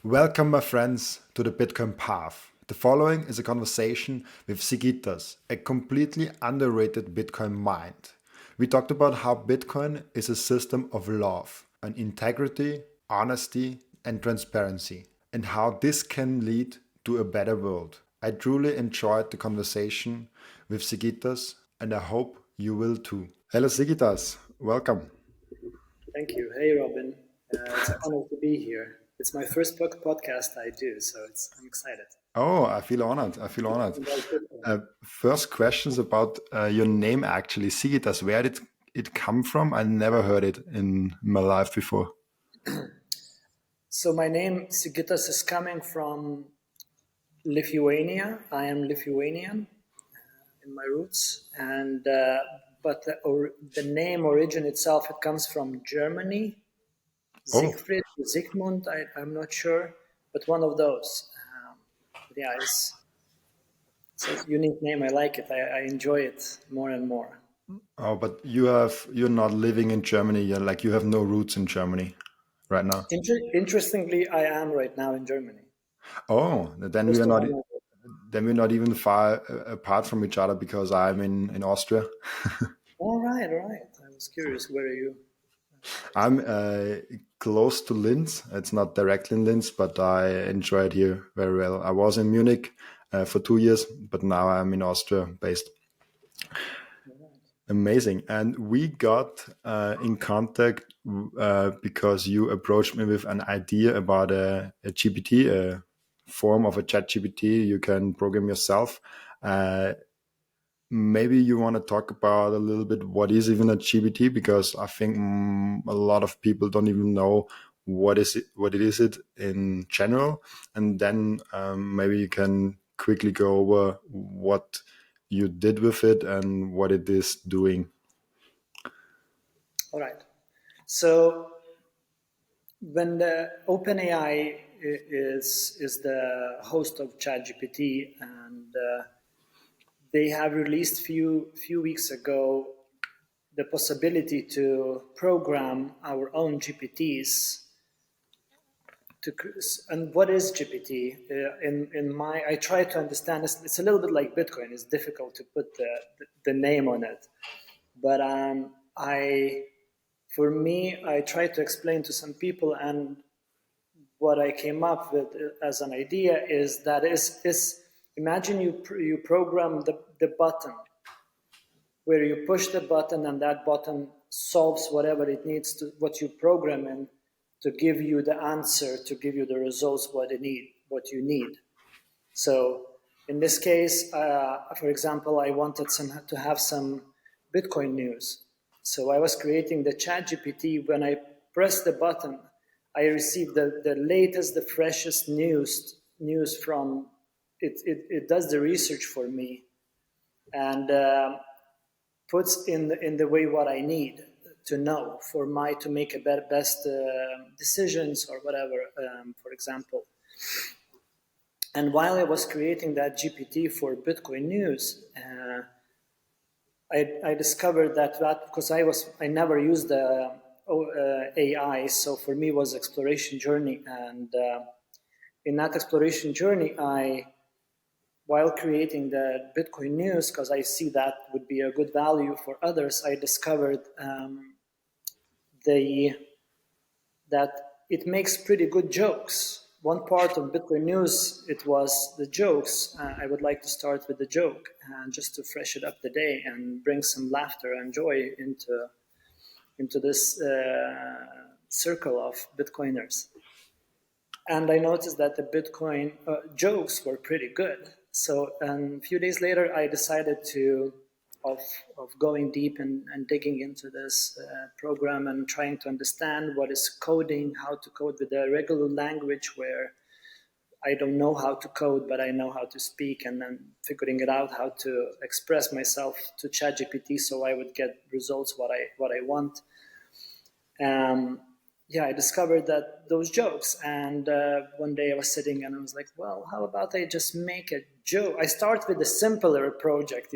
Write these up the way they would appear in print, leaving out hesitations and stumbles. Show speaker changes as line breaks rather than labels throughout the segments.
Welcome, my friends, to the Bitcoin Path. The following is a conversation with Sigitas, a completely underrated Bitcoin mind. We talked about how Bitcoin is a system of love and integrity, honesty, and transparency, and how this can lead to a better world. I truly enjoyed the conversation with Sigitas, and I hope you will too. Hello, Sigitas. Welcome.
Thank you. Hey, Robin. It's an honor to be here. It's my first podcast I do, so I'm excited.
Oh, I feel honored. I feel honored.
About Bitcoin.
First questions about your name actually. Sigitas, where did it come from? I never heard it in my life before.
So my name Sigitas is coming from Lithuania. I am Lithuanian in my roots, and but the name origin itself it comes from Germany.
Oh,
Siegfried, Zygmunt. I'm not sure, but one of those. Yeah, it's a unique name. I like it. I enjoy it more and more.
oh, but you're not living in Germany. You have no roots in Germany right now.
Interestingly, I am right now in Germany.
Oh, then we
Close
are
to
not
home.
we're not even far apart from each other because I'm in Austria.
All right, all right. I was curious. Where are you?
I'm close to Linz. It's not directly in Linz, but I enjoy it here very well. I was in Munich for 2 years, but now I'm in Austria based.
All right.
Amazing. And we got in contact because you approached me with an idea about a GPT, a form of a Chat GPT you can program yourself. Uh, Maybe you want to talk about a little bit what is even a GPT, because I think a lot of people don't even know what it is it in general. And then maybe you can quickly go over what you did with it and what it is doing.
All right. So when the OpenAI is the host of ChatGPT, and they have released few weeks ago the possibility to program our own GPTs to, and what is GPT? In my, I try to understand. It's a little bit like Bitcoin. It's difficult to put the name on it, but for me, I try to explain to some people, and what I came up with as an idea is that is imagine you program the button where you push the button and that button solves whatever it needs to what you program in to give you the answer, to give you the results what you need. So in this case, for example, I wanted to have some Bitcoin news. So I was creating the Chat GPT. When I pressed the button, I received the latest, the freshest news from it. It does the research for me, and puts in the way what I need to know for my to make a best decisions or whatever. For example, and while I was creating that GPT for Bitcoin news, I discovered that because I never used the AI, so for me it was exploration journey, and in that exploration journey, while creating the Bitcoin news, because I see that would be a good value for others, I discovered the that it makes pretty good jokes. One part of Bitcoin news, it was the jokes. I would like to start with the joke, just to fresh it up the day and bring some laughter and joy into this circle of Bitcoiners. And I noticed that the Bitcoin jokes were pretty good. So a few days later, I decided of going deep and digging into this program and trying to understand what is coding, how to code with a regular language where I don't know how to code, but I know how to speak, and then figuring it out how to express myself to ChatGPT so I would get results what I want. Um, yeah, I discovered that those jokes, and one day I was sitting and I was like, well, how about I just make a joke? I start with a simpler project,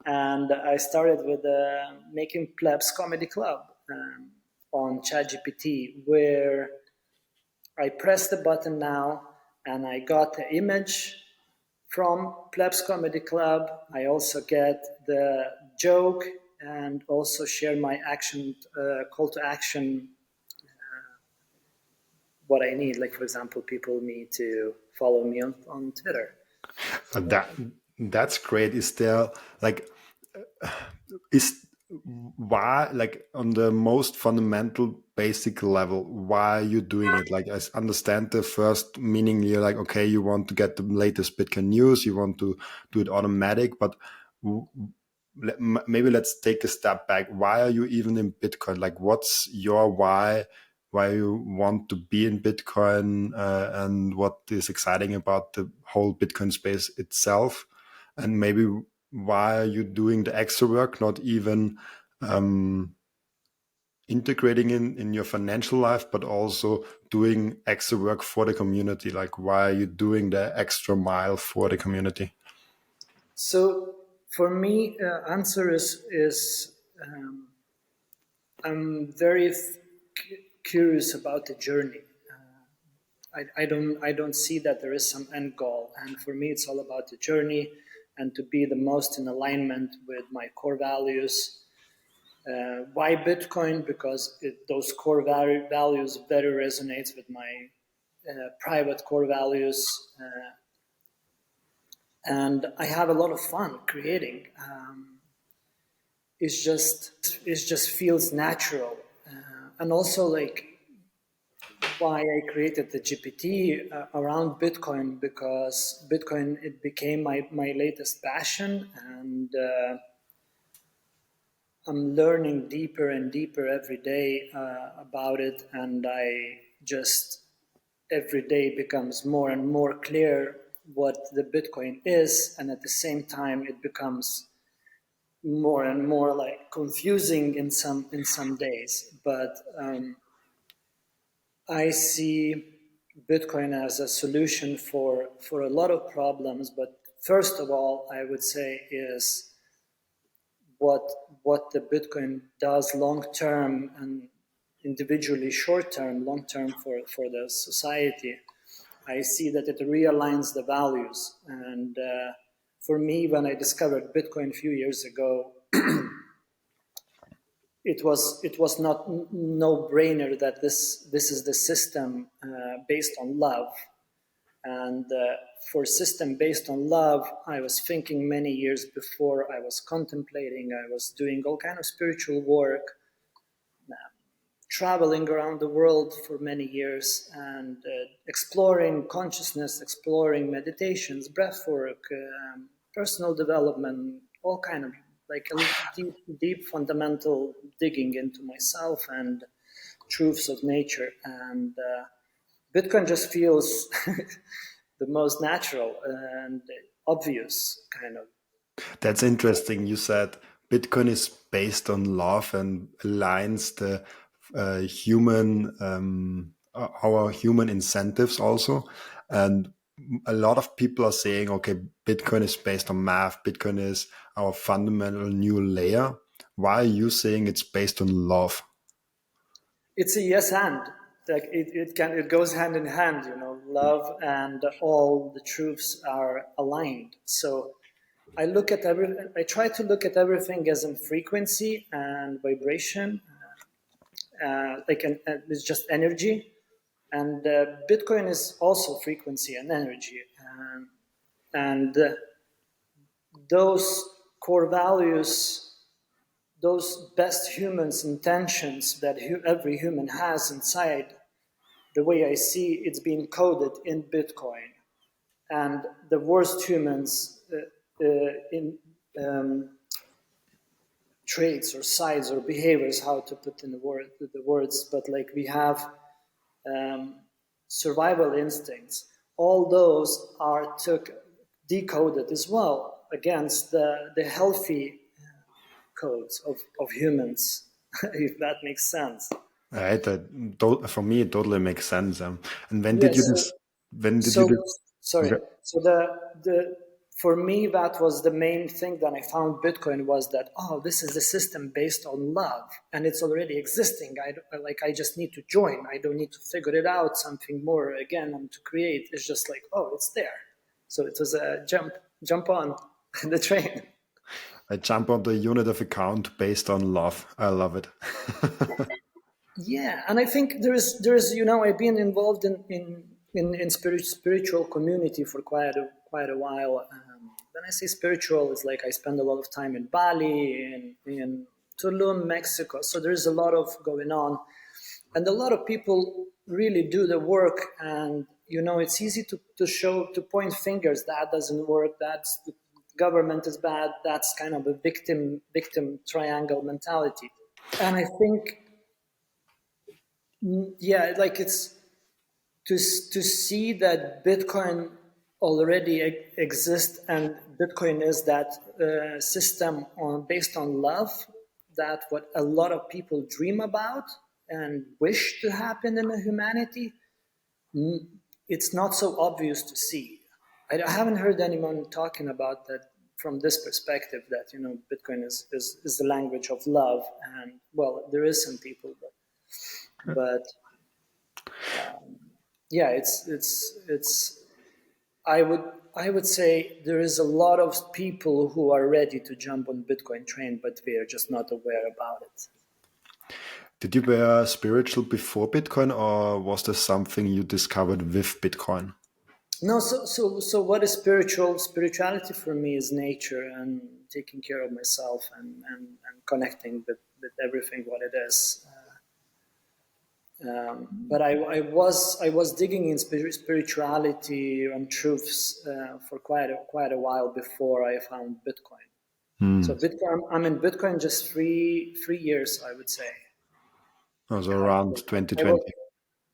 and I started with making Clebs Comedy Club on ChatGPT, where I press the button now, and I got the image from Clebs Comedy Club. I also get the joke and also share my action call to action, what I need. Like, for example, people need to follow me on Twitter.
That that's great. Is there like is why, like, on the most fundamental basic level, why are you doing it? Like, I understand the first meaning, you're like, okay, you want to get the latest Bitcoin news, you want to do it automatic, but w- maybe let's take a step back. Why are you even in Bitcoin? Like, what's your why you want to be in Bitcoin, and what is exciting about the whole Bitcoin space itself? And maybe why are you doing the extra work, not even um, integrating in your financial life, but also doing extra work for the community? Like, why are you doing the extra mile for the community?
So for me, answer is I'm very curious about the journey. I don't see that there is some end goal, and for me, it's all about the journey and to be the most in alignment with my core values. Why Bitcoin? Because those core values better resonates with my private core values, and I have a lot of fun creating. It just feels natural, and also like why I created the GPT around Bitcoin, because Bitcoin, it became my latest passion, and I'm learning deeper and deeper every day about it, and I just every day becomes more and more clear what the Bitcoin is, and at the same time it becomes more and more like confusing in some days. But I see Bitcoin as a solution for a lot of problems. But first of all, I would say is what what the Bitcoin does long term and individually short term, long term for the society. I see that it realigns the values. And for me, when I discovered Bitcoin a few years ago, it was not no brainer that this is the system based on love. And for system based on love, I was thinking many years before. I was contemplating. I was doing all kind of spiritual work, traveling around the world for many years, and exploring consciousness, exploring meditations, breath work, personal development, all kind of like a deep, deep fundamental digging into myself and truths of nature. And Bitcoin just feels the most natural and obvious kind of.
That's interesting. You said Bitcoin is based on love and aligns the human, our human incentives also. And a lot of people are saying, okay, Bitcoin is based on math. Bitcoin is our fundamental new layer. Why are you saying it's based on love?
It's a yes and, like it goes hand in hand, love and all the truths are aligned. So I try to look at everything as in frequency and vibration, it's just energy. And Bitcoin is also frequency and energy. And those core values, those best humans' intentions that every human has inside, the way I see it's being coded in Bitcoin. And the worst humans in traits or sides or behaviors, how to put in the words, but like we have survival instincts. All those are decoded as well against the healthy codes of humans, if that makes sense.
Right? For me, it totally makes sense. And when did you
Yes.
this? When did you
So
this?
sorry.
Okay.
So the for me, that was the main thing that I found Bitcoin was that, oh, this is a system based on love and it's already existing. I just need to join. I don't need to figure it out, something more again and to create. It's just like, oh, it's there. So it was a jump on the train.
I jump on the unit of account based on love. I love it.
Yeah, and I think there's I've been involved in spiritual community for quite a while. When I say spiritual, it's like I spend a lot of time in Bali, in Tulum, Mexico. So there's a lot of going on, and a lot of people really do the work. And it's easy to point fingers. That doesn't work. That's the government is bad. That's kind of a victim triangle mentality. And I think yeah, like it's to see that Bitcoin already exists and Bitcoin is that system based on love, that what a lot of people dream about and wish to happen in a humanity. It's not so obvious to see. I haven't heard anyone talking about that from this perspective, that Bitcoin is the language of love. And well, there is some people, but yeah, it's I would say there is a lot of people who are ready to jump on Bitcoin train, but they are just not aware about it.
Did you were spiritual before Bitcoin, or was there something you discovered with Bitcoin?
No, so what is spiritual? Spirituality for me is nature and taking care of myself and connecting with everything what it is. But I was digging in spirituality and truths for quite a while before I found Bitcoin. So Bitcoin, I'm in Bitcoin just three years, I would say.
Also around
I was
2020.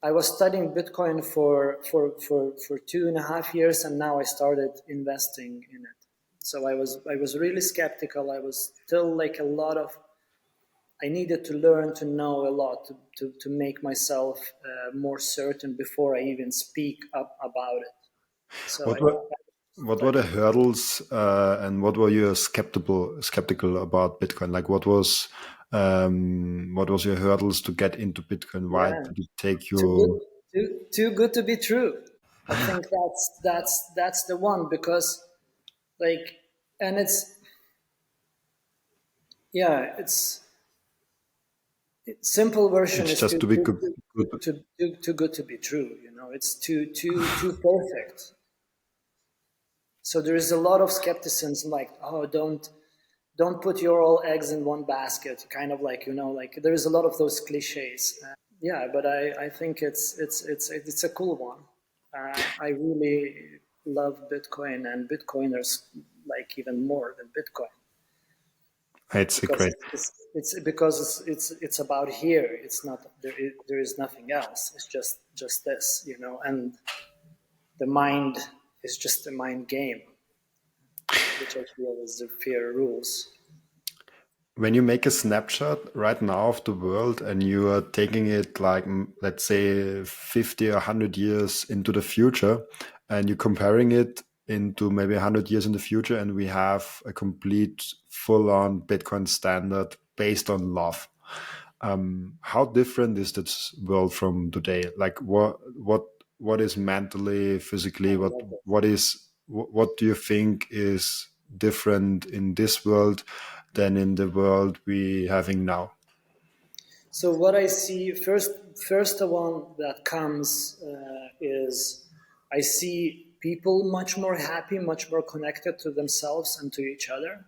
I was studying Bitcoin for 2.5 years, and now I started investing in it. So I was really skeptical. I was still like a lot of. I needed to learn to know a lot to make myself more certain before I even speak up about it. So
What
I
were what were the
studied.
hurdles, and what were you skeptical about Bitcoin? Like what was your hurdles to get into Bitcoin? Why
Yeah,
did it take
too good,
you?
too good to be true. I think that's the one because like, and it's yeah, it's simple version
It's
is
just
too
to be
too
good.
too,
Good.
too good to be true. It's too perfect. So there is a lot of skepticism, like, oh, don't put your all eggs in one basket. Kind of like like there is a lot of those cliches. Yeah, but I think it's a cool one. I really love Bitcoin and Bitcoiners like even more than Bitcoin.
It's a
Because
great.
it's because it's about here. It's not there is nothing else. It's just this, and the mind is just a mind game, which I feel is the fear rules.
When you make a snapshot right now of the world and you are taking it like, let's say 50 or 100 years into the future, and you're comparing it into maybe 100 years in the future, and we have a complete full-on Bitcoin standard based on love. How different is this world from today? Like what is mentally, physically,
I
what
love it.
what is what do you think is different in this world than in the world we having now?
So what I see first the one that comes is I see people much more happy, much more connected to themselves and to each other,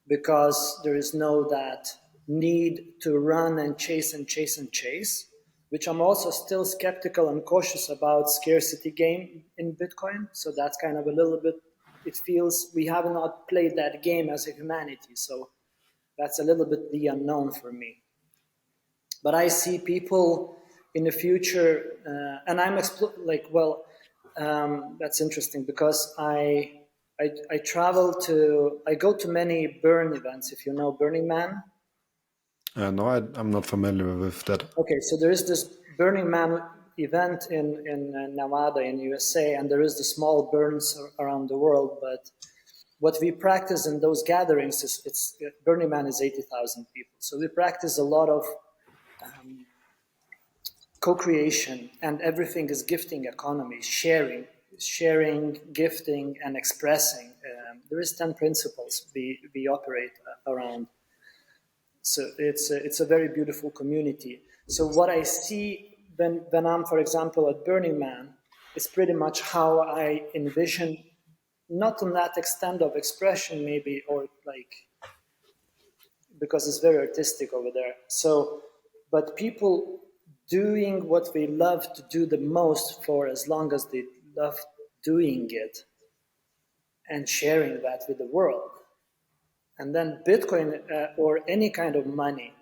because there is no that need to run and chase and chase and chase, which I'm also still skeptical and cautious about scarcity game in Bitcoin. So that's kind of a little bit, it feels we have not played that game as a humanity. So that's a little bit the unknown for me. But I see people in the future, and that's interesting because I travel I go to many Burn events, if you know Burning Man.
No, I'm not familiar with that.
Okay, so there is this Burning Man event in Nevada in USA, and there is the small burns around the world. But what we practice in those gatherings is Burning Man is 80,000 people, so we practice a lot of co-creation, and everything is gifting economy, sharing, gifting, and expressing. There is 10 principles we operate around. So it's a very beautiful community. So what I see when I'm, for example, at Burning Man, is pretty much how I envision, not on that extent of expression maybe, or like, because it's very artistic over there. So, but people doing what they love to do the most for as long as they love doing it, and sharing that with the world. And then Bitcoin or any kind of money,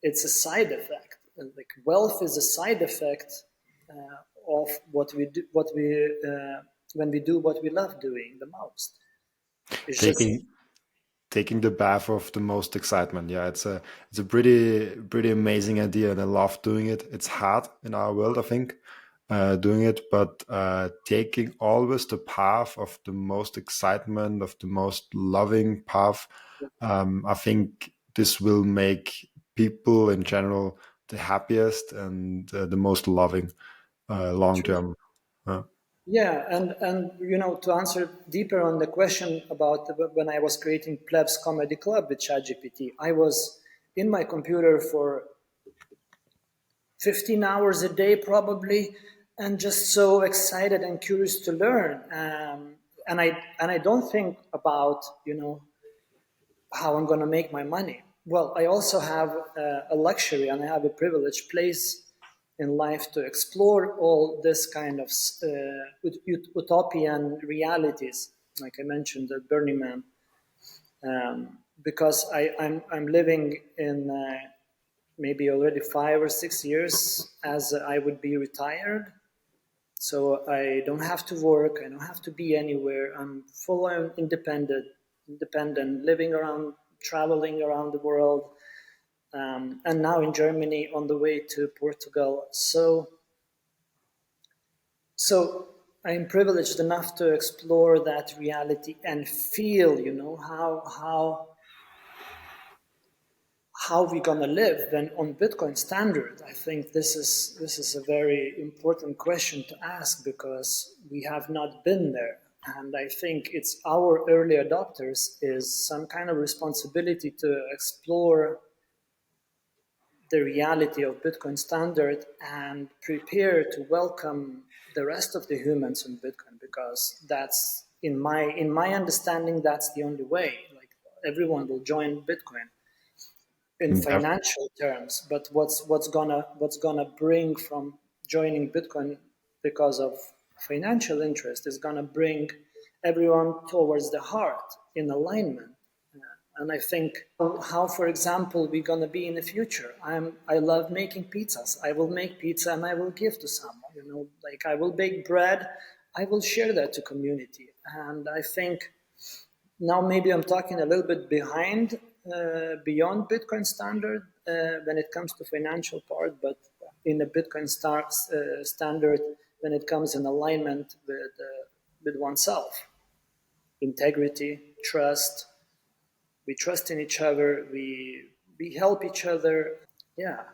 it's a side effect. And like wealth is a side effect of what we do, when we do what we love doing the most. It's just
Taking the path of the most excitement. Yeah, it's a pretty amazing idea, and I love doing it. It's hard in our world, I think, doing it, but taking always the path of the most excitement, of the most loving path. I think this will make people in general the happiest and the most loving long
true.
term.
Yeah, and to answer deeper on the question about when I was creating Clebs Comedy Club with Chat GPT, I was in my computer for 15 hours a day probably, and just so excited and curious to learn. And I don't think about how I'm going to make my money. Well, I also have a luxury, and I have a privileged place in life to explore all this kind of utopian realities, like I mentioned at Burning Man, because I'm living in maybe already 5 or 6 years as I would be retired. So I don't have to work. I don't have to be anywhere. I'm full on independent, living around, traveling around the world, and now in Germany on the way to Portugal. So I'm privileged enough to explore that reality and feel, how we're gonna live then on Bitcoin standard. I think this is a very important question to ask, because we have not been there, and I think it's our early adopters is some kind of responsibility to explore the reality of Bitcoin standard and prepare to welcome the rest of the humans in Bitcoin, because that's in my understanding that's the only way. Like everyone will join Bitcoin in
Yeah.
financial terms, but what's gonna bring from joining Bitcoin because of financial interest is gonna bring everyone towards the heart in alignment. And I think how, for example, we're gonna be in the future. I love making pizzas. I will make pizza and I will give to someone. Like I will bake bread. I will share that to community. And I think now maybe I'm talking a little bit beyond Bitcoin standard when it comes to financial part, but in the Bitcoin standard when it comes in alignment with oneself, integrity, trust. We trust in each other. We help each other. Yeah,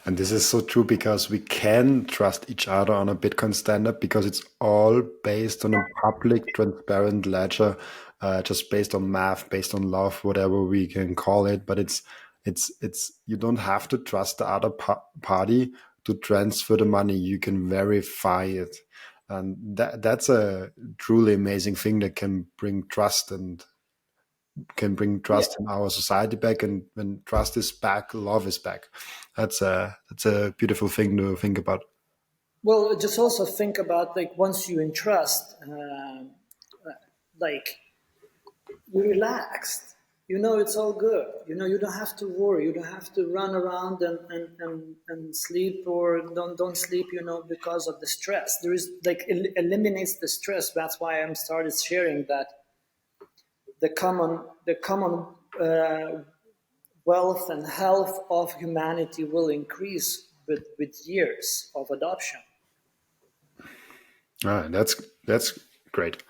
And this is so true because we can trust each other on a Bitcoin standard because it's all based on a public, transparent ledger, just based on math, based on love, whatever we can call it. But it's you don't have to trust the other party to transfer the money. You can verify it, and that's a truly amazing thing that can bring trust and can bring
yeah.
trust in our society back. And when trust is back, love is back. That's a beautiful thing to think about.
Well, just also think about like once you entrust, like you're relaxed. It's all good. You don't have to worry. You don't have to run around and sleep or don't sleep, because of the stress. There is like eliminates the stress. That's why I'm started sharing that the common wealth and health of humanity will increase with years of adoption.
That's great.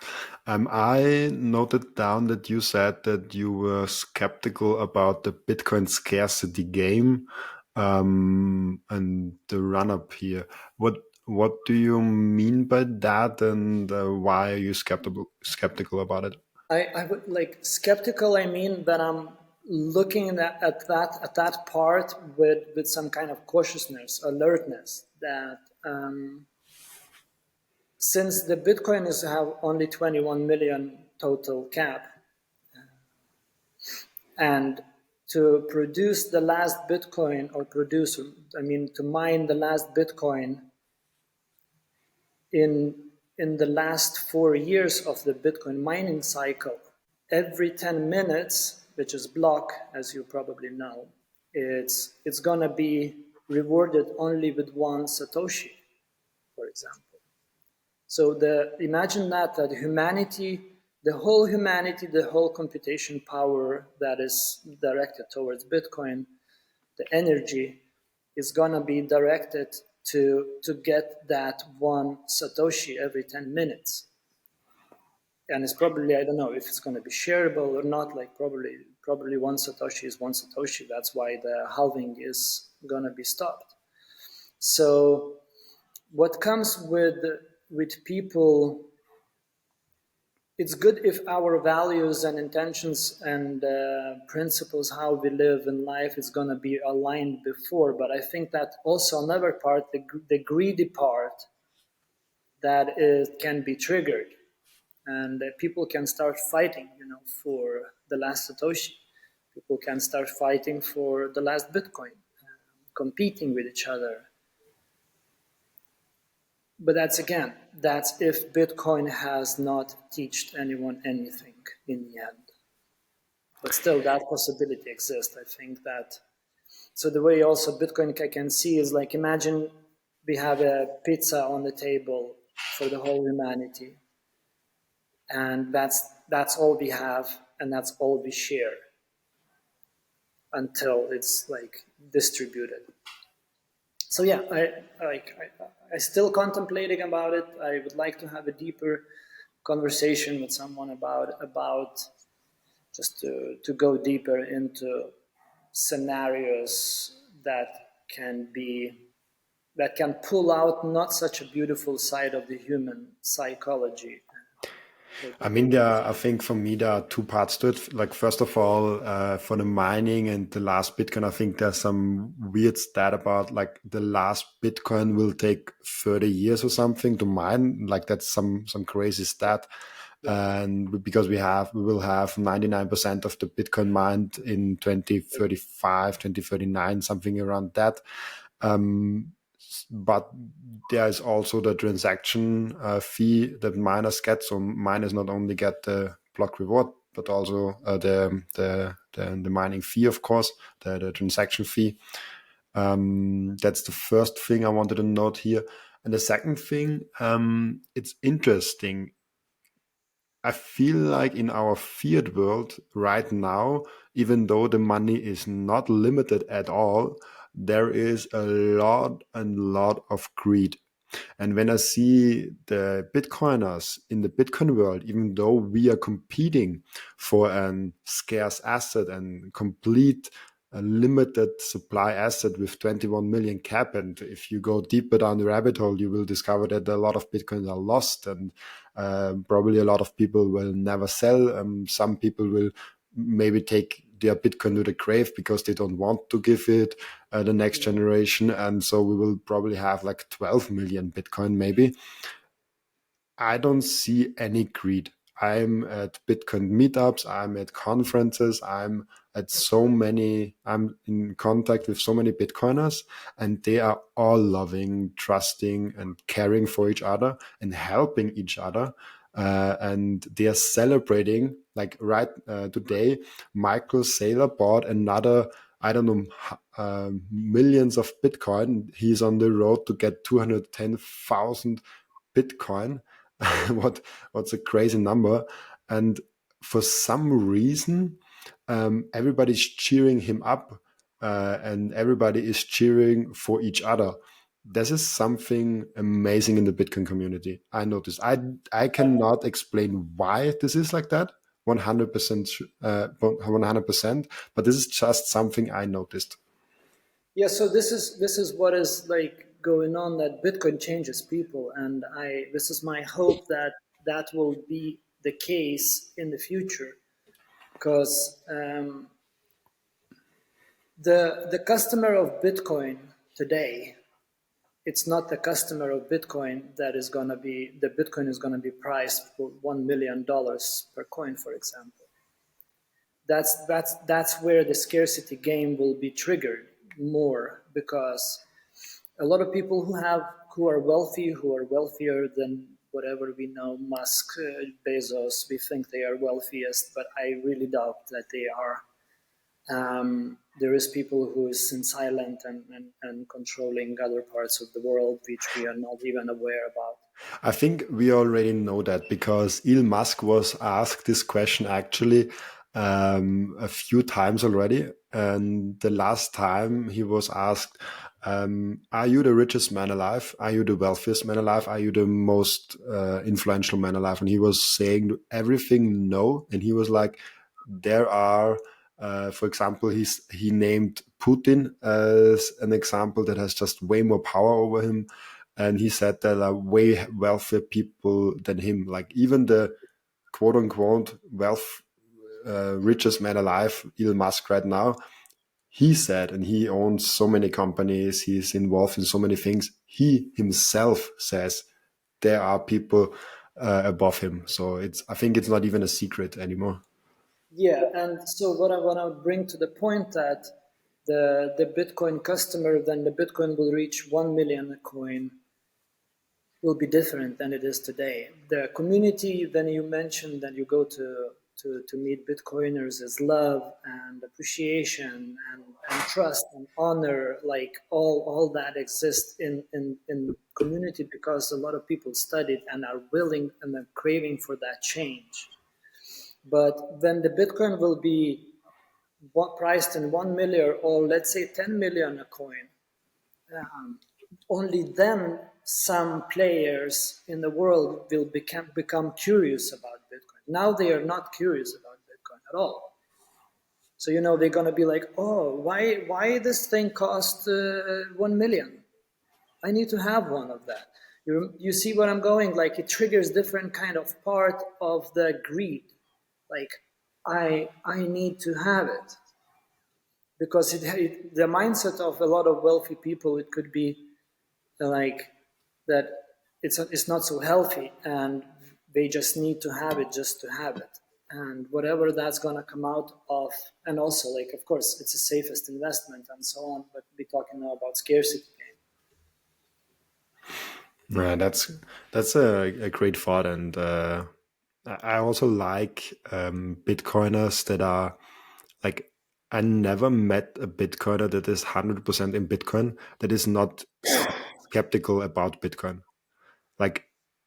I noted down that you said that you were skeptical about the Bitcoin scarcity game and the run up here. What do you mean by that, and why are you skeptical about it?
I would like skeptical. I mean that I'm looking at that part with some kind of cautiousness, alertness. That since the Bitcoin is have only 21 million total cap, and to produce the last Bitcoin or produce, I mean, to mine the last Bitcoin in the last 4 years of the Bitcoin mining cycle, every 10 minutes, which is block, as you probably know, it's gonna be rewarded only with one Satoshi, for example. So imagine that humanity, the whole computation power that is directed towards Bitcoin, the energy is gonna be directed to get that one Satoshi every 10 minutes. And it's probably, I don't know if it's going to be shareable or not, like probably one Satoshi is one Satoshi. That's why the halving is going to be stopped. So what comes with people, it's good if our values and intentions and principles, how we live in life, is going to be aligned before. But I think that also another part, the greedy part, that it can be triggered, and people can start fighting, for the last Satoshi. People can start fighting for the last Bitcoin, competing with each other. But that's if Bitcoin has not taught anyone anything in the end. But still, that possibility exists. I think that. So the way also Bitcoin I can see is like, imagine we have a pizza on the table for the whole humanity, and that's all we have, and that's all we share until it's like distributed. So yeah, I still contemplating about it. I would like to have a deeper conversation with someone about just to go deeper into scenarios that can pull out not such a beautiful side of the human psychology.
I mean, I think for me, there are two parts to it. Like, first of all, for the mining and the last Bitcoin, I think there's some weird stat about like the last Bitcoin will take 30 years or something to mine. Like, that's some crazy stat. And because we will have 99% of the Bitcoin mined in 2035, 2039, something around that. But there is also the transaction fee that miners get. So miners not only get the block reward, but also the mining fee, of course, the transaction fee. That's the first thing I wanted to note here. And the second thing, it's interesting. I feel like in our fiat world right now, even though the money is not limited at all, there is a lot and lot of greed. And when I see the Bitcoiners in the Bitcoin world, even though we are competing for a scarce asset and complete a limited supply asset with 21 million cap, and if you go deeper down the rabbit hole, you will discover that a lot of Bitcoins are lost, and probably a lot of people will never sell. Some people will maybe take their Bitcoin to the grave because they don't want to give it the next generation. And so we will probably have like 12 million Bitcoin maybe. I don't see any greed. I'm at Bitcoin meetups, I'm at conferences, I'm in contact with so many Bitcoiners, and they are all loving, trusting, and caring for each other and helping each other. And they are celebrating, like right today, Michael Saylor bought another, I don't know, millions of Bitcoin. He's on the road to get 210,000 Bitcoin. What's a crazy number? And for some reason, everybody's cheering him up. and everybody is cheering for each other. This is something amazing in the Bitcoin community. I noticed. I cannot explain why this is like that 100%, 100%, but this is just something I noticed.
Yeah, so this is what is like going on, that Bitcoin changes people, and I this is my hope that that will be the case in the future, because the customer of Bitcoin today, it's not the customer of Bitcoin that is going to be, the Bitcoin is going to be priced for $1 million per coin, for example. That's where the scarcity game will be triggered more, because a lot of people who are wealthy, who are wealthier than whatever we know, Musk, Bezos, we think they are wealthiest, but I really doubt that they are. There is people who is in silent and controlling other parts of the world which we are not even aware about.
I think we already know that because Elon Musk was asked this question actually a few times already. And the last time he was asked, are you the richest man alive? Are you the wealthiest man alive? Are you the most influential man alive? And he was saying everything no. And he was like, there are, for example, he named Putin as an example that has just way more power over him, and he said there are way wealthier people than him. Like even the quote unquote richest man alive, Elon Musk right now, he said, and he owns so many companies, he's involved in so many things. He himself says there are people above him. So I think it's not even a secret anymore.
Yeah, and so what I want to bring to the point that the Bitcoin customer, then the Bitcoin will reach 1 million a coin, will be different than it is today. The community, then you mentioned that you go to meet Bitcoiners, is love and appreciation and trust and honor, like all that exists in community, because a lot of people studied and are willing and are craving for that change. But when the Bitcoin will be priced in 1 million, or let's say 10 million a coin, um, only then some players in the world will become curious about Bitcoin. Now they are not curious about Bitcoin at all. So they're gonna be like, oh, why this thing cost 1 million? I need to have one of that. You see where I'm going? Like it triggers different kind of part of the greed. Like I need to have it, because the mindset of a lot of wealthy people, it could be like that it's not so healthy, and they just need to have it just to have it, and whatever that's going to come out of. And also, like, of course, it's the safest investment and so on, but we're talking now about scarcity game.
Yeah, that's a great thought, and I also like Bitcoiners that are like. I never met a Bitcoiner that is 100% in Bitcoin that is not skeptical about Bitcoin. Like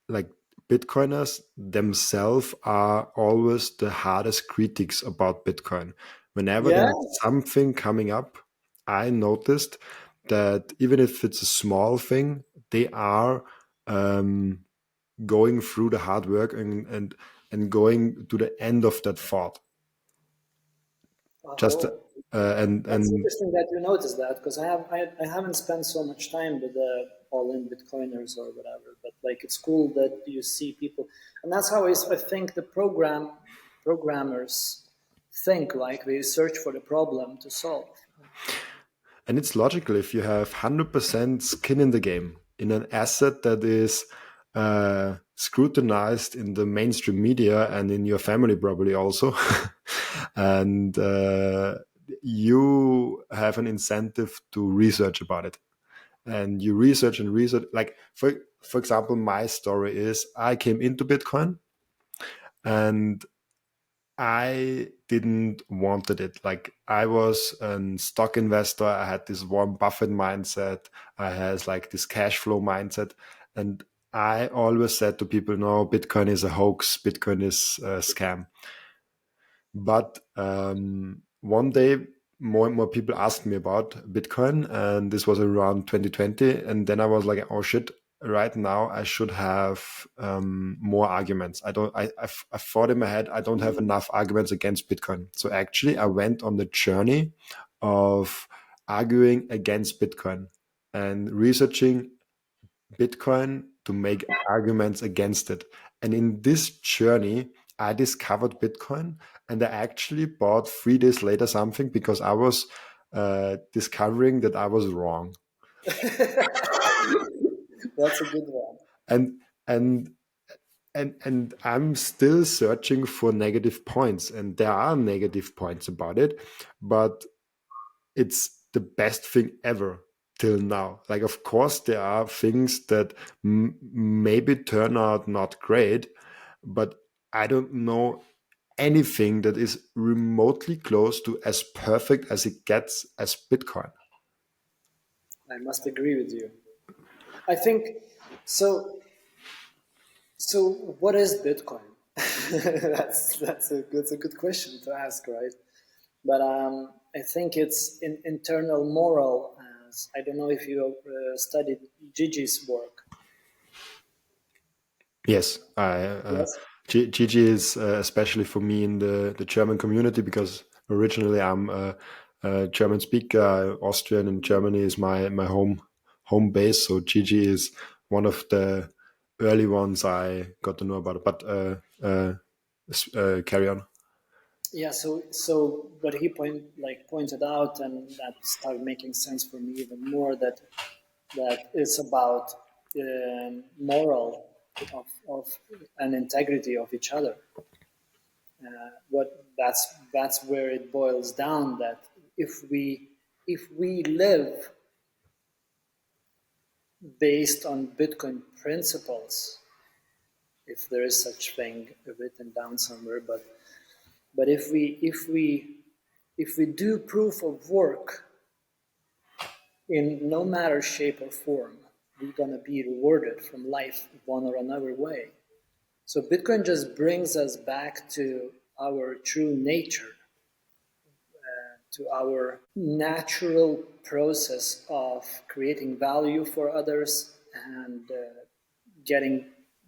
like Bitcoiners themselves are always the hardest critics about Bitcoin. Whenever
Yeah.
there's something coming up, I noticed that even if it's a small thing, they are um, going through the hard work and going to the end of that thought. Just
Oh, that's
and
interesting that you noticed that, because I haven't spent so much time with the all-in Bitcoiners or whatever. But like, it's cool that you see people, and that's how I think the programmers think. Like, they search for the problem to solve.
And it's logical if you have 100% skin in the game in an asset that is scrutinized in the mainstream media and in your family, probably also. And you have an incentive to research about it. And you research and research. Like, for example, my story is I came into Bitcoin and I didn't wanted it. Like I was a stock investor. I had this Warren Buffett mindset. I had like this cash flow mindset. And I always said to people, no, Bitcoin is a hoax. Bitcoin is a scam. But one day more and more people asked me about Bitcoin, and this was around 2020. And then I was like, oh shit, right now I should have more arguments. I thought in my head, I don't have enough arguments against Bitcoin. So actually, I went on the journey of arguing against Bitcoin and researching Bitcoin to make arguments against it. And in this journey, I discovered Bitcoin, and I actually bought 3 days later something because I was discovering that I was wrong.
That's a good one.
And and and I'm still searching for negative points, and there are negative points about it, but it's the best thing ever till now. Like, of course, there are things that maybe turn out not great, but I don't know anything that is remotely close to as perfect as it gets as Bitcoin.
I must agree with you. I think so. So, what is Bitcoin? That's a good question to ask, right? But I think it's internal moral. As I don't know if you studied Gigi's work.
Yes,
Yes.
Gigi is especially for me in the German community because originally I'm a German speaker. Austrian and Germany is my home base. So Gigi is one of the early ones I got to know about it. But carry on.
Yeah. So what he pointed out, and that started making sense for me even more. That it's about moral of and integrity of each other. What that's where it boils down. That if we live based on Bitcoin principles, if there is such thing written down somewhere, but if we do proof of work in no matter shape or form, we're gonna be rewarded from life one or another way. So Bitcoin just brings us back to our true nature, to our natural process of creating value for others and getting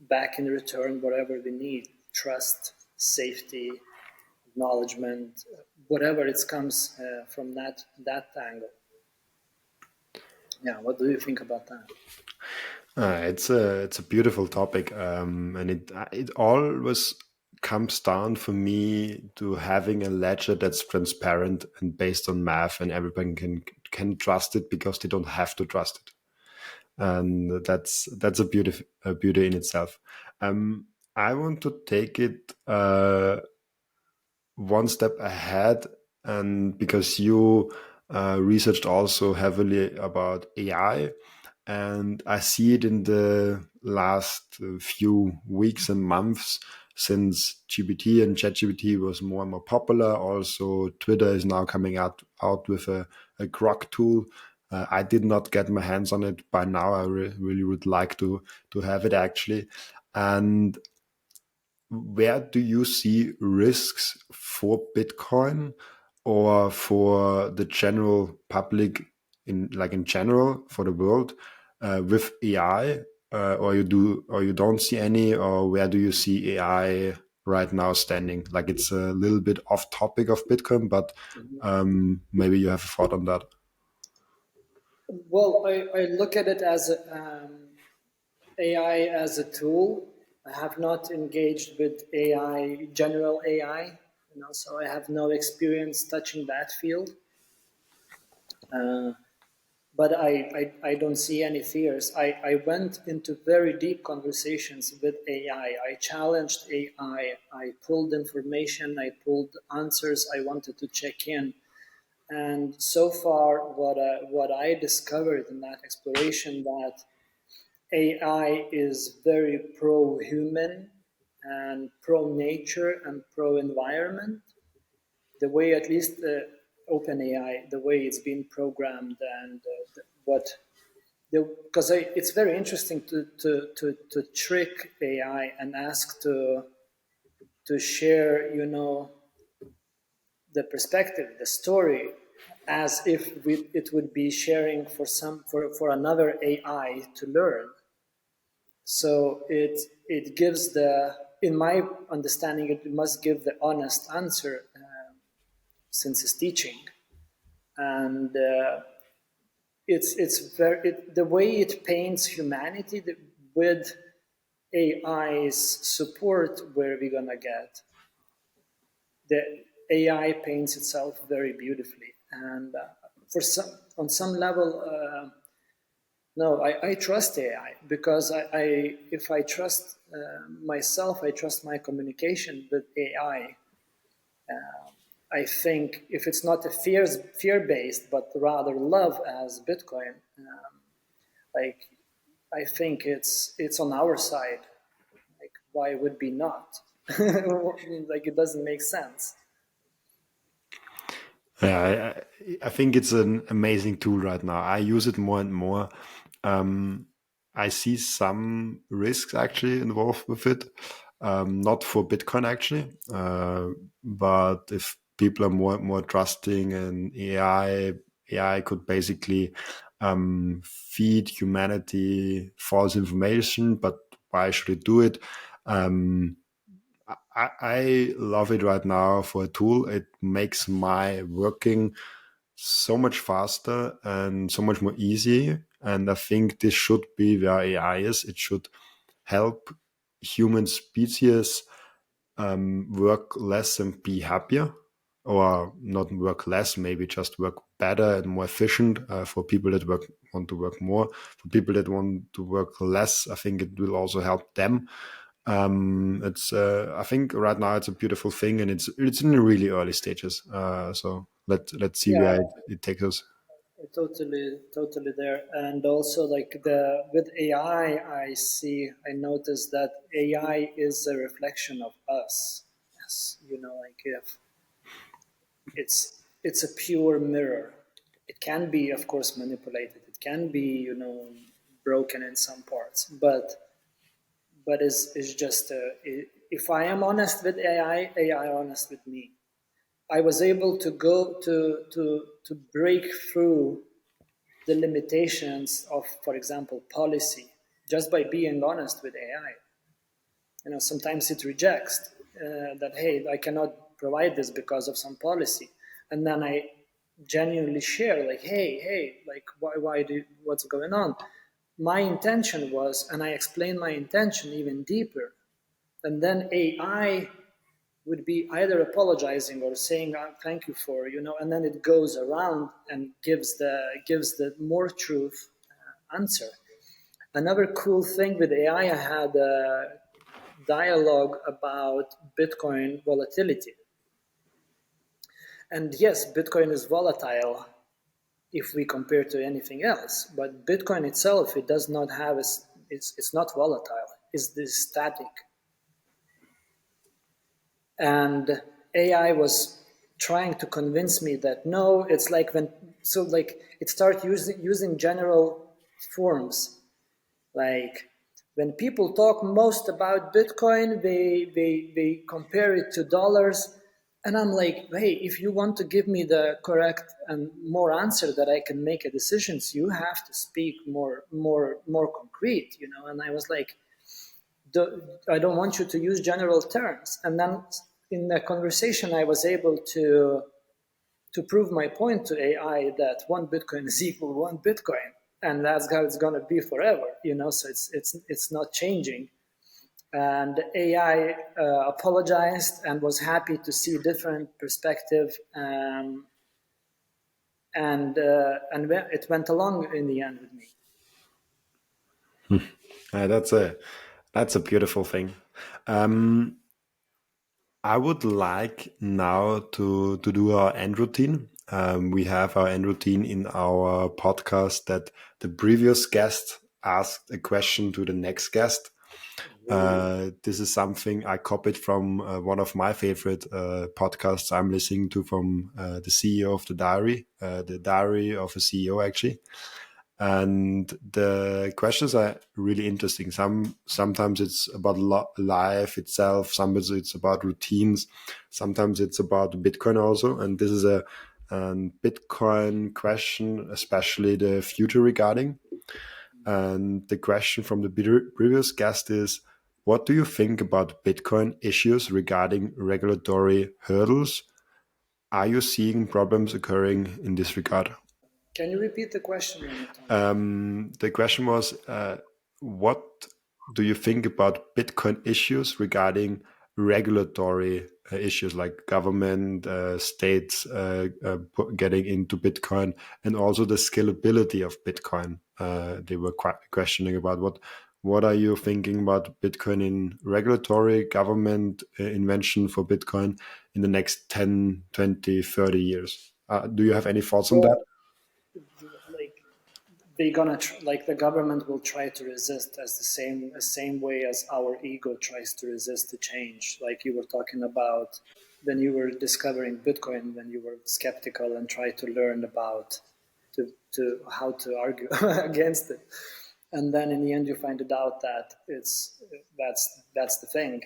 back in return whatever we need: trust, safety, acknowledgement, whatever it comes from that angle. Yeah, what do you think about that?
It's a beautiful topic, and it always comes down for me to having a ledger that's transparent and based on math, and everyone can trust it because they don't have to trust it, and that's a beauty in itself. I want to take it one step ahead, and because you researched also heavily about AI, and I see it in the last few weeks and months since GPT and Chat GPT was more and more popular. Also, Twitter is now coming out with a grok tool. I did not get my hands on it by now. I really would like to have it actually. And where do you see risks for Bitcoin or for the general public in general for the world with AI, or you don't see any, or where do you see AI right now standing? Like, it's a little bit off topic of Bitcoin, but maybe you have a thought on that.
Well, I look at it as AI as a tool. I have not engaged with AI, general AI, so I have no experience touching that field. Uh, but I don't see any fears. I went into very deep conversations with AI. I challenged AI. I pulled information. I pulled answers. I wanted to check in. And so far, what I discovered in that exploration, that AI is very pro-human and pro-nature and pro-environment. The way, at least, OpenAI, the way it's been programmed, and what because it's very interesting to trick AI and ask to share, the perspective, the story, as if it would be sharing for another AI to learn. So it gives in my understanding, it must give the honest answer since it's teaching, and the way it paints humanity with AI's support, where we're gonna get the AI paints itself very beautifully, and on some level. No, I trust AI because if I trust myself, I trust my communication with AI. I think if it's not a fear based, but rather love as Bitcoin, like I think it's on our side. Like why would be not? Like it doesn't make sense.
Yeah, I think it's an amazing tool right now. I use it more and more. I see some risks actually involved with it. Not for Bitcoin actually, but if people are more trusting in AI could basically feed humanity false information. But why should it do it? Um, I love it right now for a tool. It makes my working so much faster and so much more easy. And I think this should be where AI is. It should help human species work less and be happier, or not work less, maybe just work better and more efficient for people that want to work more. For people that want to work less, I think it will also help them. It's I think right now it's a beautiful thing, and it's in the really early stages. So let's see
Yeah,
where it takes us.
totally there. And also like the with AI, I notice that AI is a reflection of us. Yes, like if it's a pure mirror. It can be, of course, manipulated. It can be, broken in some parts, but is just if I am honest with AI honest with me. I was able to go to break through the limitations of, for example, policy, just by being honest with AI. Sometimes it rejects that, hey, I cannot provide this because of some policy, and then I genuinely share, like, hey, like, what's going on? My intention was, and I explain my intention even deeper, and then AI would be either apologizing or saying thank you for, and then it goes around and gives the more truth answer. Another cool thing with AI, I had a dialogue about Bitcoin volatility. And yes, Bitcoin is volatile if we compare to anything else, but Bitcoin itself, it does not have it's not volatile. It's this static. And AI was trying to convince me that no, it's like like it started using general forms, like when people talk most about Bitcoin, they compare it to dollars, and I'm like, hey, if you want to give me the correct and more answer that I can make a decisions, you have to speak more concrete, And I was like, I don't want you to use general terms. And then in the conversation, I was able to prove my point to AI that one Bitcoin is equal one Bitcoin, and that's how it's going to be forever. So it's not changing. And AI apologized and was happy to see different perspective, and it went along in the end with me.
Uh, that's a that's a beautiful thing. Um, I would like now to do our end routine. We have our end routine in our podcast that the previous guest asked a question to the next guest. This is something I copied from one of my favorite podcasts I'm listening to from the CEO of the Diary of a CEO, actually. And the questions are really interesting. Sometimes it's about life itself. Sometimes it's about routines. Sometimes it's about Bitcoin also. And this is Bitcoin question, especially the future regarding. And the question from the previous guest is, what do you think about Bitcoin issues regarding regulatory hurdles? Are you seeing problems occurring in this regard?
Can you repeat the question one more time?
The question was, what do you think about Bitcoin issues regarding regulatory issues like government, states getting into Bitcoin, and also the scalability of Bitcoin? They were questioning about what are you thinking about Bitcoin in regulatory government invention for Bitcoin in the next 10, 20, 30 years? Do you have any thoughts on that?
Well, like they're gonna like the government will try to resist as the same way as our ego tries to resist the change. Like you were talking about when you were discovering Bitcoin, when you were skeptical and tried to learn about to how to argue against it, and then in the end you find it out that that's the thing.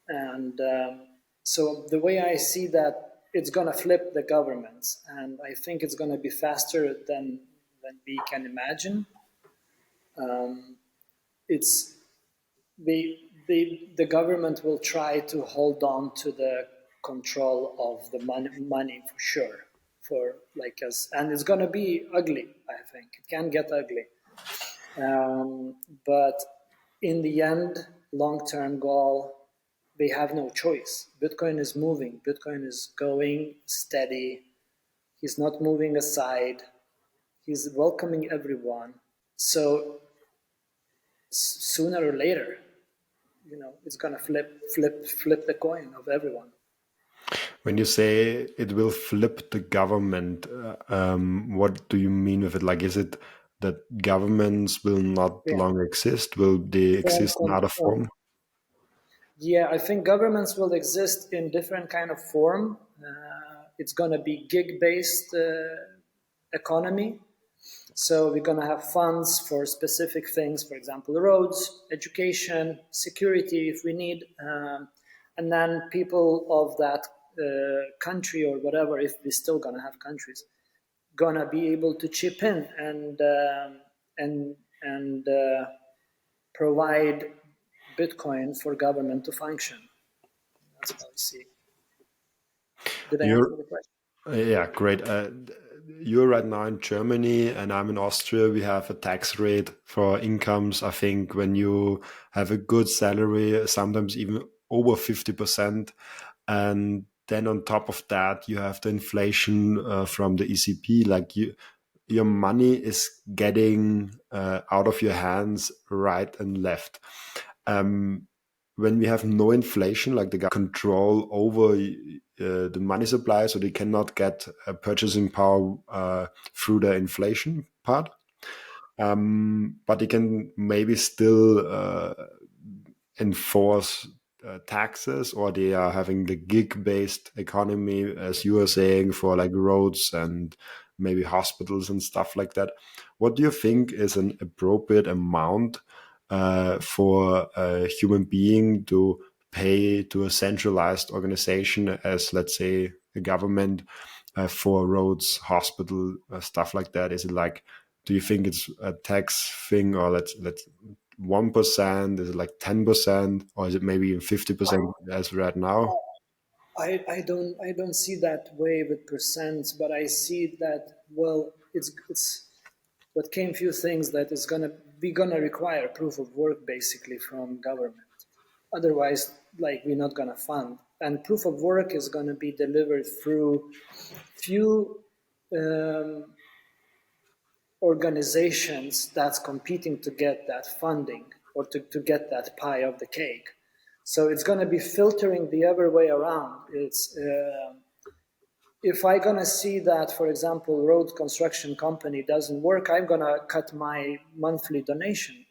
And So the way I see that, it's going to flip the governments, and I think it's going to be faster than we can imagine. It's the government will try to hold on to the control of the money for sure, for like us, and it's going to be ugly. I think it can get ugly, but in the end, long-term goal, they have no choice. Bitcoin is moving. Bitcoin is going steady. He's not moving aside. He's welcoming everyone. So sooner or later, it's gonna flip the coin of everyone.
When you say it will flip the government, what do you mean with it? Like, is it that governments will not
Yeah.
longer exist? Will they
Form
exist in other
control.
form?
Yeah, I think governments will exist in different kind of form. It's gonna be gig-based economy. So we're going to have funds for specific things, for example, roads, education, security if we need. And then people of that country or whatever, if we're still going to have countries, going to be able to chip in and provide Bitcoin for government to function. That's how I see. Did I
You're
answer the question?
Yeah, great. You're right now in Germany and I'm in Austria. We have a tax rate for incomes. I think when you have a good salary, sometimes even over 50%. And then on top of that, you have the inflation from the ECB. Like your money is getting out of your hands right and left. When we have no inflation, like the control over the money supply, so they cannot get purchasing power through the inflation part. But they can maybe still enforce taxes, or they are having the gig-based economy, as you were saying, for like roads and maybe hospitals and stuff like that. What do you think is an appropriate amount for a human being to pay to a centralized organization, as let's say a government, for roads, hospital, stuff like that? Is it like, do you think it's a tax thing, or let's 1%? Is it like 10%, or is it maybe even 50% as right now?
I don't see that way with percents, but I see that, well, it's what came few things that is gonna require proof of work basically from government. Otherwise, like, we're not gonna fund. And proof of work is gonna be delivered through few um, organizations that's competing to get that funding or to get that pie of the cake. So it's going to be filtering the other way around. It's if I'm going to see that, for example, road construction company doesn't work, I'm going to cut my monthly donation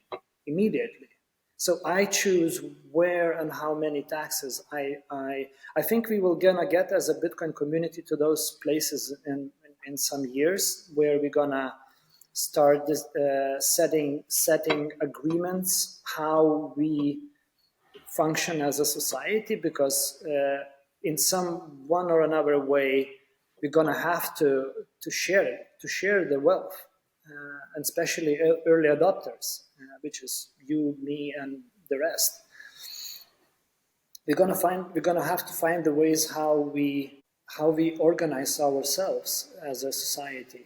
immediately. So I choose where and how many taxes I think we will gonna get as a Bitcoin community to those places in some years, where we're gonna start this, setting agreements how we function as a society, because in some one or another way we're gonna have to share it, to share the wealth, and especially early adopters, which is you, me, and the rest. We're gonna have to find the ways how we organize ourselves as a society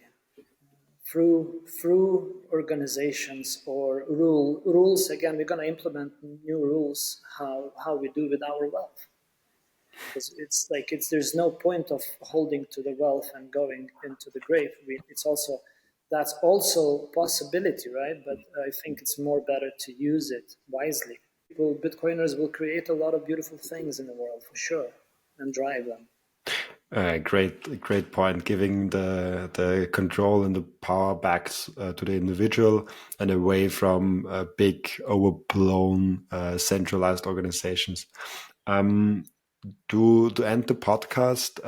through organizations or rules. Again, we're going to implement new rules how we do with our wealth, because it's like there's no point of holding to the wealth and going into the grave. That's also possibility, right? But I think it's more better to use it wisely. Bitcoiners will create a lot of beautiful things in the world for sure and drive them.
Great point. Giving the control and the power back to the individual and away from big, overblown, centralized organizations. To end the podcast,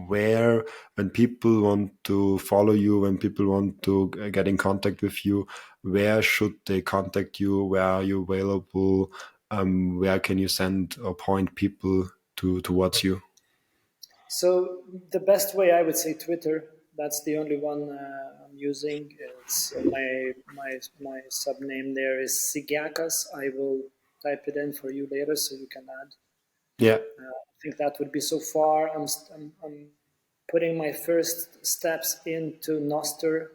where when people want to follow you, when people want to get in contact with you, where should they contact you? Where are you available? Where can you send or point people towards you?
So the best way, I would say, Twitter. That's the only one I'm using. It's my subname there is Sigitas. I will type it in for you later so you can add.
Yeah.
I think that would be so far. I'm putting my first steps into Noster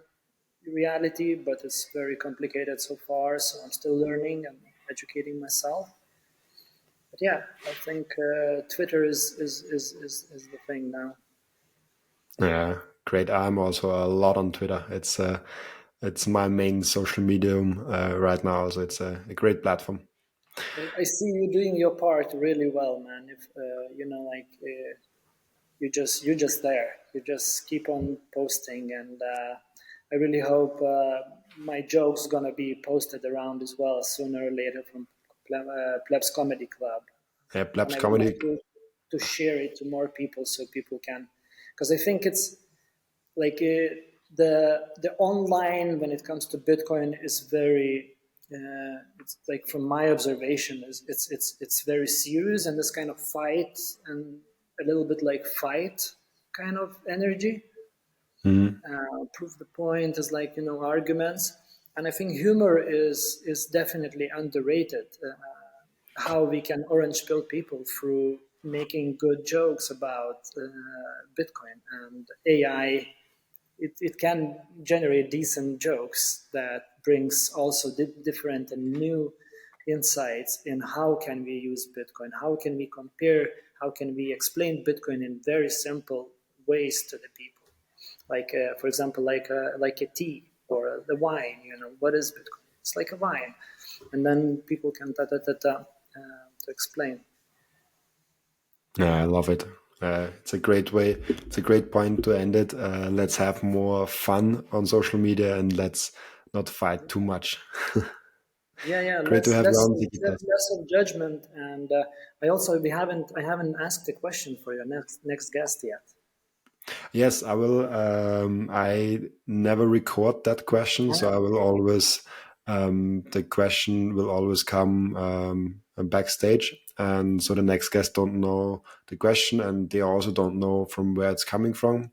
reality, but it's very complicated so far. So I'm still learning and educating myself. But yeah, I think Twitter is the thing now.
Yeah, great. I'm also a lot on Twitter. It's my main social medium right now, so it's a great platform.
I see you doing your part really well, man. If you're just there. You just keep on posting, and I really hope my joke's gonna be posted around as well sooner or later from Plebs Comedy Club,
Yeah,
and
Clebs
I would
Comedy.
like to share it to more people so people can, because I think it's like the online when it comes to Bitcoin is very it's like from my observation is it's very serious, and this kind of fight and a little bit like fight kind of energy. Prove the point is like arguments, and I think humor is definitely underrated. How we can orange pill people through making good jokes about Bitcoin and AI. It can generate decent jokes that brings also different and new insights in how can we use Bitcoin, how can we compare, how can we explain Bitcoin in very simple ways to the people, like for example like a tea or the wine. What is Bitcoin? It's like a wine, and then people can to explain.
Yeah, I love it. It's a great way. It's a great point to end it. Let's have more fun on social media and let's not fight too much.
Yeah,
Great to
less
have you
less
on, Sigitas.
less of judgment, and I haven't asked a question for your next guest yet.
Yes, I will. I never record that question, so I will always. The question will always come backstage, and so the next guest don't know the question, and they also don't know from where it's coming from.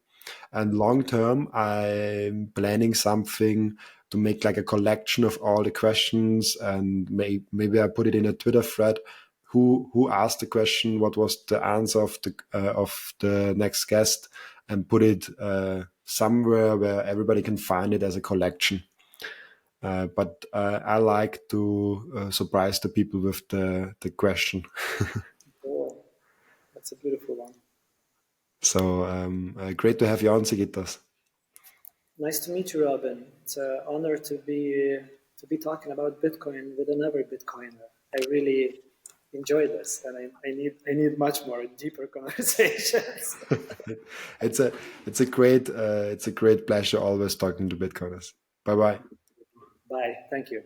And long term, I'm planning something to make like a collection of all the questions, and maybe I put it in a Twitter thread. Who asked the question? What was the answer of the next guest? And put it somewhere where everybody can find it as a collection. But I like to surprise the people with the question.
Oh, that's a beautiful one.
So great to have you on, Sigitas.
Nice to meet you, Robin. It's an honor to be talking about Bitcoin with another Bitcoiner. I really enjoy this, and I need much more deeper conversations.
it's a it's a great pleasure always talking to Bitcoiners. Bye bye.
Bye. Thank you.